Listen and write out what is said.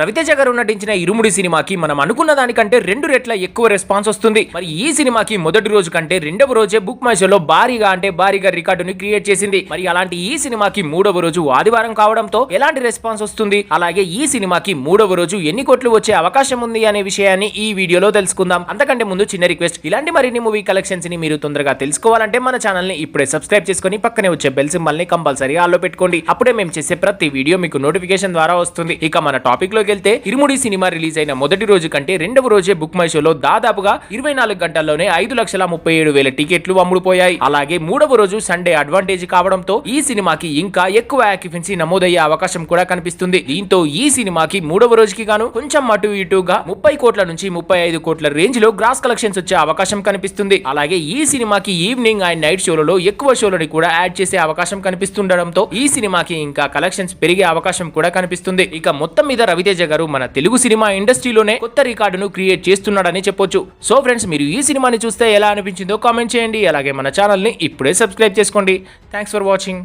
రవితేజ గారు నటించిన ఇరుముడి సినిమాకి మనం అనుకున్న దానికంటే 2 రెట్ల ఎక్కువ రెస్పాన్స్ వస్తుంది. మరి ఈ సినిమాకి మొదటి రోజు కంటే రెండవ రోజే బుక్ మై షోలో భారీగా రికార్డుని క్రియేట్ చేసింది. మరి అలాంటి ఈ సినిమాకి మూడవ రోజు ఆదివారం కావడంతో ఎలాంటి రెస్పాన్స్ వస్తుంది, అలాగే ఈ సినిమాకి మూడవ రోజు ఎన్ని కోట్లు వచ్చే అవకాశం ఉంది అనే విషయాన్ని ఈ వీడియోలో తెలుసుకుందాం. అంతకంటే ముందు చిన్న రిక్వెస్ట్, ఇలాంటి మరిన్ని మూవీ కలెక్షన్స్ ని మీరు తొందరగా తెలుసుకోవాలంటే మన ఛానల్ ని ఇప్పుడే సబ్స్క్రైబ్ చేసుకుని పక్కనే వచ్చే బెల్ సింబల్ ని కంపల్సరీ ఆల్లో పెట్టుకోండి. అప్పుడే మేము చేసే ప్రతి వీడియో మీకు నోటిఫికేషన్ ద్వారా వస్తుంది. ఇక మన టాపిక్ లోకి వెళ్తే, ఇరుముడి సినిమా రిలీజ్ అయిన మొదటి రోజు కంటే రెండవ రోజే బుక్ మై షోలో దాదాపుగా 24 గంటల్లోనే 5,37,000 టికెట్లు అమ్ముడుపోయాయి. అలాగే మూడవ రోజు సండే అడ్వాంటేజ్ కావడంతో ఈ సినిమాకి ఇంకా ఎక్కువ ఆక్యుపెన్సీ నమోదయ్యే అవకాశం కూడా కనిపిస్తుంది. దీంతో ఈ సినిమాకి మూడవ రోజుకి గాను కొంచెం అటు ఇటుగా 30 కోట్ల నుంచి 35 కోట్ల రేంజ్ లో గ్రాస్ కలెక్షన్స్ వచ్చే అవకాశం కనిపిస్తుంది. అలాగే ఈ సినిమాకి ఈవినింగ్ అండ్ నైట్ షోలలో ఎక్కువ షోలని కూడా యాడ్ చేసే అవకాశం కనిపిస్తుండడంతో ఈ సినిమాకి ఇంకా కలెక్షన్స్ పెరిగే అవకాశం కూడా కనిపిస్తుంది. ఇక మొత్తం మీద రవితేజ గారు మన తెలుగు సినిమా ఇండస్ట్రీలోనే కొత్త రికార్డును క్రియేట్ చేస్తున్నాడని చెప్పొచ్చు. సో ఫ్రెండ్స్, మీరు ఈ సినిమాని చూస్తే ఎలా అనిపించిందో కామెంట్ చేయండి. అలాగే మన ఛానల్ ని ఇప్పుడే సబ్స్క్రైబ్ చేసుకోండి. Thanks for watching.